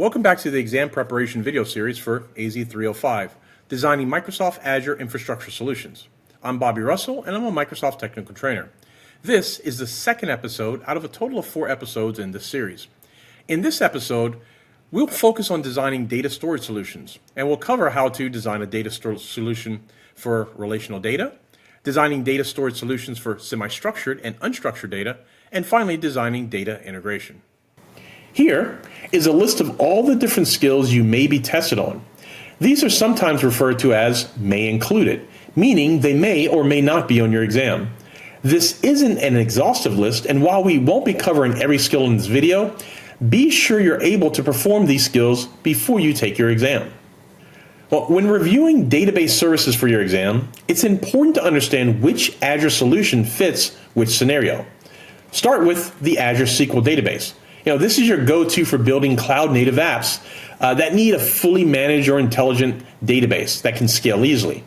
Welcome back to the exam preparation video series for AZ-305, Designing Microsoft Azure Infrastructure Solutions. I'm Bobbie Russell, and I'm a Microsoft Technical Trainer. This is the second episode out of a total of 4 episodes in this series. In this episode, we'll focus on designing data storage solutions, and we'll cover how to design a data storage solution for relational data, designing data storage solutions for semi-structured and unstructured data, and finally designing data integration. Here is a list of all the different skills you may be tested on. These are sometimes referred to as may included, meaning they may or may not be on your exam. This isn't an exhaustive list, and while we won't be covering every skill in this video, be sure you're able to perform these skills before you take your exam. Well, when reviewing database services for your exam, it's important to understand which Azure solution fits which scenario. Start with the Azure SQL database. This is your go-to for building cloud-native apps that need a fully managed or intelligent database that can scale easily.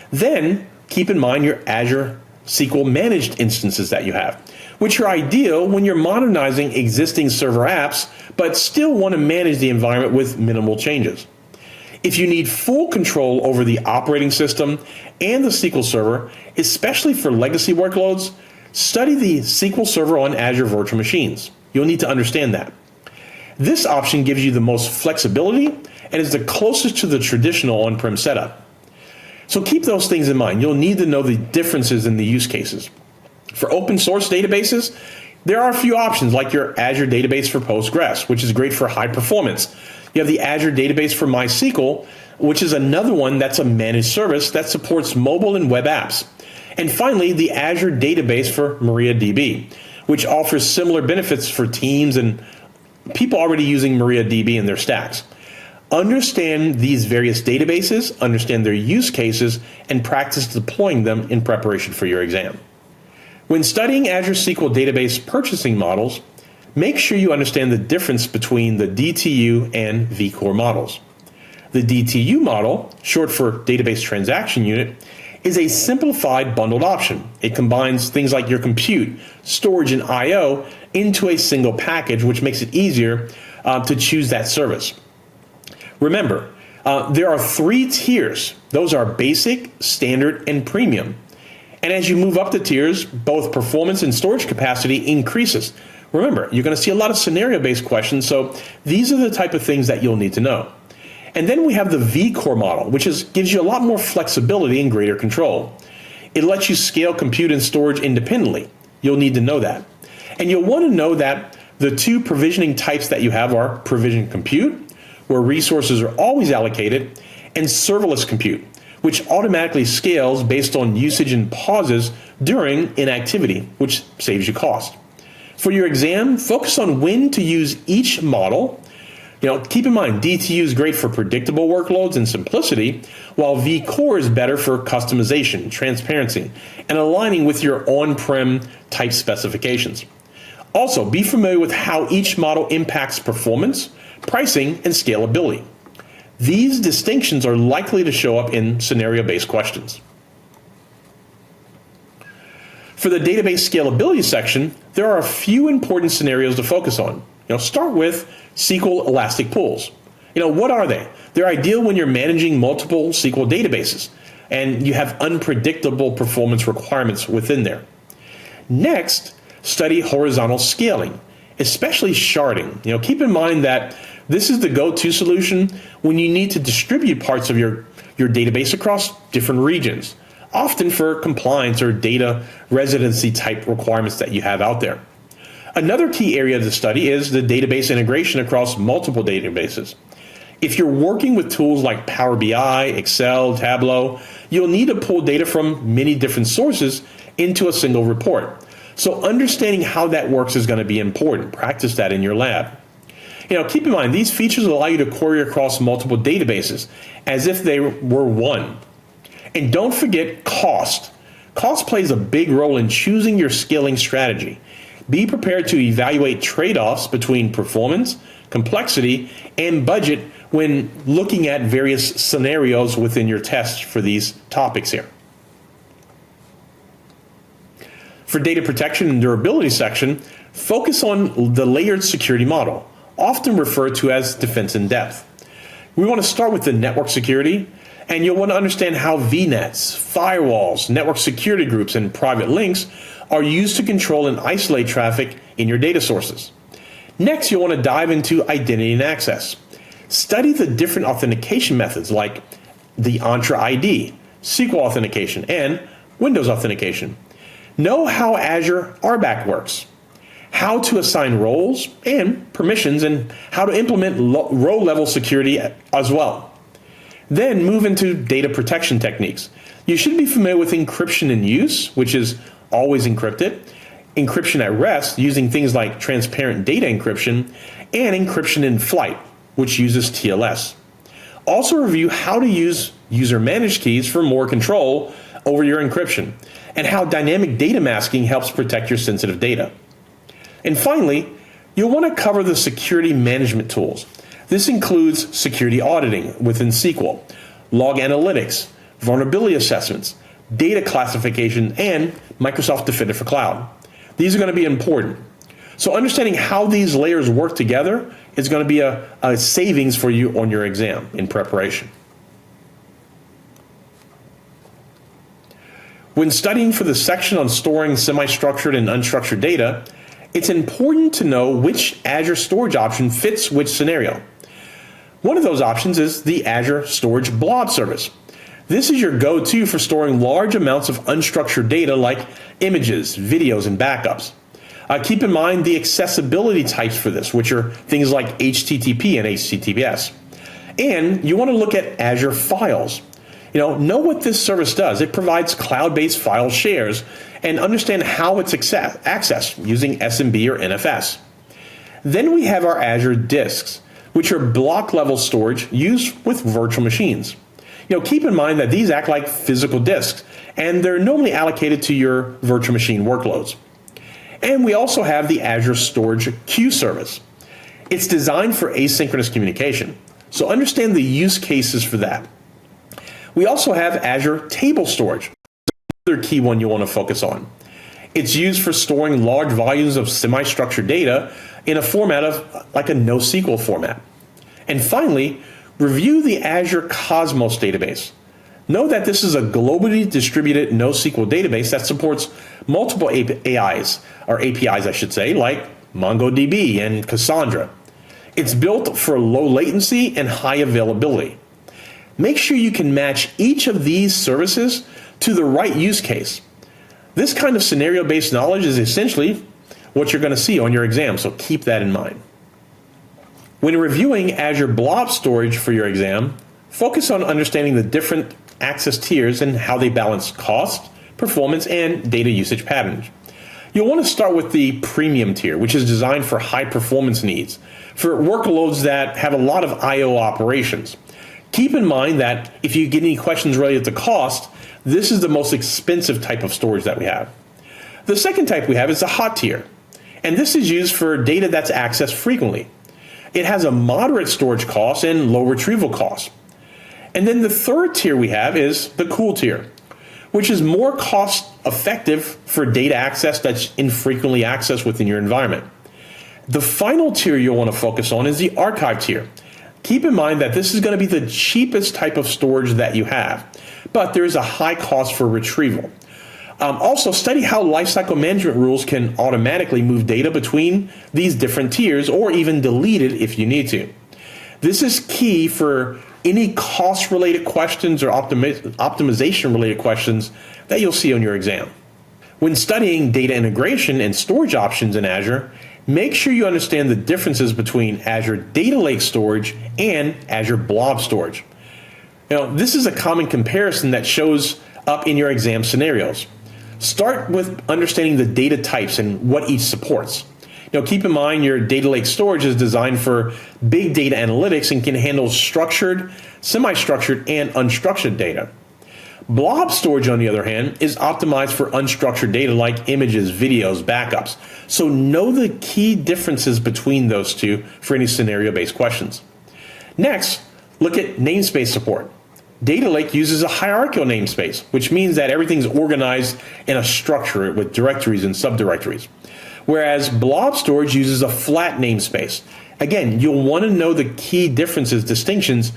Then, keep in mind your Azure SQL managed instances that you have, which are ideal when you're modernizing existing server apps, but still want to manage the environment with minimal changes. If you need full control over the operating system and the SQL Server, especially for legacy workloads, study the SQL Server on Azure Virtual Machines. You'll need to understand that. This option gives you the most flexibility and is the closest to the traditional on-prem setup. So keep those things in mind. You'll need to know the differences in the use cases. For open source databases, there are a few options like your Azure database for Postgres, which is great for high performance. You have the Azure database for MySQL, which is another one that's a managed service that supports mobile and web apps. And finally, the Azure database for MariaDB, which offers similar benefits for teams and people already using MariaDB in their stacks. Understand these various databases, understand their use cases, and practice deploying them in preparation for your exam. When studying Azure SQL database purchasing models, make sure you understand the difference between the DTU and vCore models. The DTU model, short for Database Transaction Unit, is a simplified bundled option. It combines things like your compute, storage, and I/O into a single package, which makes it easier to choose that service. Remember, there are 3 tiers. Those are basic, standard, and premium. And as you move up the tiers, both performance and storage capacity increases. Remember, you're going to see a lot of scenario-based questions, so these are the type of things that you'll need to know. And then we have the vCore model, which gives you a lot more flexibility and greater control. It lets you scale compute and storage independently. You'll need to know that. And you'll want to know that the 2 provisioning types that you have are provisioned compute, where resources are always allocated, and serverless compute, which automatically scales based on usage and pauses during inactivity, which saves you cost. For your exam, focus on when to use each model. Keep in mind, DTU is great for predictable workloads and simplicity, while vCore is better for customization, transparency, and aligning with your on-prem type specifications. Also, be familiar with how each model impacts performance, pricing, and scalability. These distinctions are likely to show up in scenario-based questions. For the database scalability section, there are a few important scenarios to focus on. Start with SQL Elastic Pools. What are they? They're ideal when you're managing multiple SQL databases and you have unpredictable performance requirements within there. Next, study horizontal scaling, especially sharding. Keep in mind that this is the go-to solution when you need to distribute parts of your database across different regions, often for compliance or data residency type requirements that you have out there. Another key area to study is the database integration across multiple databases. If you're working with tools like Power BI, Excel, Tableau, you'll need to pull data from many different sources into a single report. So understanding how that works is going to be important. Practice that in your lab. Keep in mind, these features allow you to query across multiple databases as if they were one. And don't forget cost. Cost plays a big role in choosing your scaling strategy. Be prepared to evaluate trade-offs between performance, complexity, and budget when looking at various scenarios within your test for these topics here. For data protection and durability section, focus on the layered security model. often referred to as defense in depth. We want to start with the network security, and you'll want to understand how VNets, firewalls, network security groups, and private links are used to control and isolate traffic in your data sources. Next, you'll want to dive into identity and access. Study the different authentication methods like the Entra ID, SQL authentication, and Windows authentication. Know how Azure RBAC works, how to assign roles and permissions, and how to implement row-level security as well. Then move into data protection techniques. You should be familiar with encryption in use, which is always encrypted, encryption at rest using things like transparent data encryption, and encryption in flight, which uses TLS. Also review how to use user-managed keys for more control over your encryption, and how dynamic data masking helps protect your sensitive data. And finally, you'll want to cover the security management tools. This includes security auditing within SQL, log analytics, vulnerability assessments, data classification, and Microsoft Defender for Cloud. These are going to be important. So understanding how these layers work together is going to be a savings for you on your exam in preparation. When studying for the section on storing semi-structured and unstructured data, it's important to know which Azure storage option fits which scenario. One of those options is the Azure Storage Blob service. This is your go-to for storing large amounts of unstructured data like images, videos, and backups. Keep in mind the accessibility types for this, which are things like HTTP and HTTPS. And you want to look at Azure Files. Know what this service does. It provides cloud-based file shares and understand how it's accessed using SMB or NFS. Then we have our Azure Disks, which are block-level storage used with virtual machines. Keep in mind that these act like physical disks, and they're normally allocated to your virtual machine workloads. And we also have the Azure Storage Queue service. It's designed for asynchronous communication, so understand the use cases for that. We also have Azure Table Storage, another key one you want to focus on. It's used for storing large volumes of semi-structured data in a format of like a NoSQL format. And finally, review the Azure Cosmos database. Know that this is a globally distributed NoSQL database that supports multiple APIs, like MongoDB and Cassandra. It's built for low latency and high availability. Make sure you can match each of these services to the right use case. This kind of scenario-based knowledge is essentially what you're going to see on your exam, so keep that in mind. When reviewing Azure Blob Storage for your exam, focus on understanding the different access tiers and how they balance cost, performance, and data usage patterns. You'll want to start with the premium tier, which is designed for high performance needs, for workloads that have a lot of I/O operations. Keep in mind that if you get any questions related to cost, this is the most expensive type of storage that we have. The second type we have is the hot tier, and this is used for data that's accessed frequently. It has a moderate storage cost and low retrieval cost. And then the third tier we have is the cool tier, which is more cost effective for data access that's infrequently accessed within your environment. The final tier you'll want to focus on is the archive tier. Keep in mind that this is going to be the cheapest type of storage that you have, but there is a high cost for retrieval. Also, study how lifecycle management rules can automatically move data between these different tiers or even delete it if you need to. This is key for any cost-related questions or optimization-related questions that you'll see on your exam. When studying data integration and storage options in Azure, make sure you understand the differences between Azure Data Lake Storage and Azure Blob Storage. This is a common comparison that shows up in your exam scenarios. Start with understanding the data types and what each supports. Keep in mind your data lake storage is designed for big data analytics and can handle structured, semi-structured, and unstructured data. Blob storage, on the other hand, is optimized for unstructured data like images, videos, backups. So know the key differences between those two for any scenario-based questions. Next, look at namespace support. Data Lake uses a hierarchical namespace, which means that everything's organized in a structure with directories and subdirectories. whereas blob storage uses a flat namespace. Again, you'll want to know the key differences, distinctions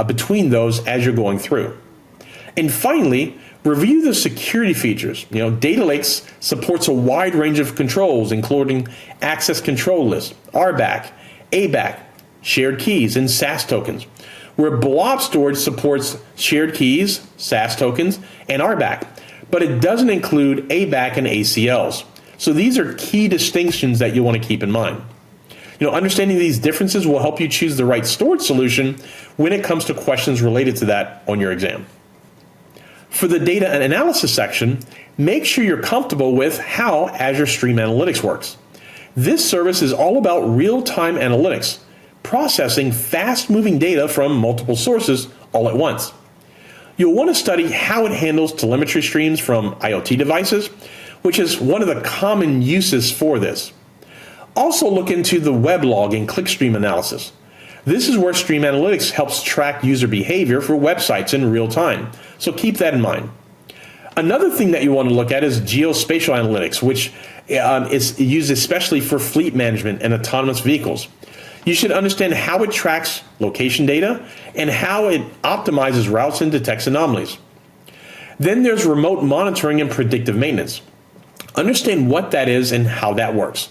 between those as you're going through. And finally, review the security features. Data Lakes supports a wide range of controls, including access control lists, RBAC, ABAC, shared keys, and SAS tokens, where blob storage supports shared keys, SAS tokens, and RBAC, but it doesn't include ABAC and ACLs. So these are key distinctions that you want to keep in mind. Understanding these differences will help you choose the right storage solution when it comes to questions related to that on your exam. For the data and analysis section, make sure you're comfortable with how Azure Stream Analytics works. This service is all about real-time analytics, processing fast-moving data from multiple sources all at once. You'll want to study how it handles telemetry streams from IoT devices, which is one of the common uses for this. Also look into the weblog and clickstream analysis. This is where Stream Analytics helps track user behavior for websites in real time, so keep that in mind. Another thing that you want to look at is geospatial analytics, which is used especially for fleet management and autonomous vehicles. You should understand how it tracks location data and how it optimizes routes and detects anomalies. Then there's remote monitoring and predictive maintenance. Understand what that is and how that works.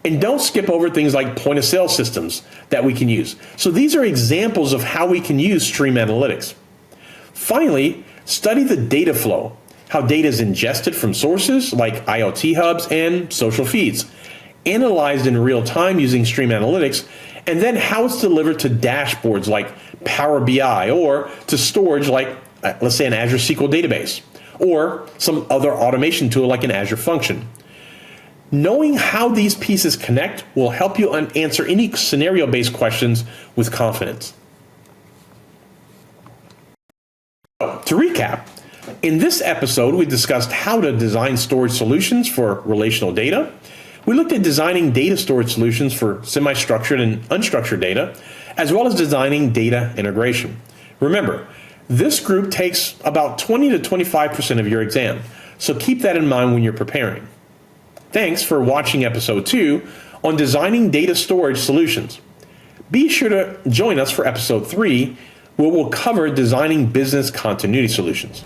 And don't skip over things like point-of-sale systems that we can use. So these are examples of how we can use Stream Analytics. Finally, study the data flow, how data is ingested from sources like IoT hubs and social feeds, analyzed in real time using Stream Analytics, and then how it's delivered to dashboards like Power BI or to storage like, let's say, an Azure SQL database or some other automation tool like an Azure Function. Knowing how these pieces connect will help you answer any scenario-based questions with confidence. To recap, in this episode, we discussed how to design storage solutions for relational data. We looked at designing data storage solutions for semi-structured and unstructured data, as well as designing data integration. Remember, this group takes about 20 to 25% of your exam, so keep that in mind when you're preparing. Thanks for watching episode 2 on designing data storage solutions. Be sure to join us for episode 3, where we'll cover designing business continuity solutions.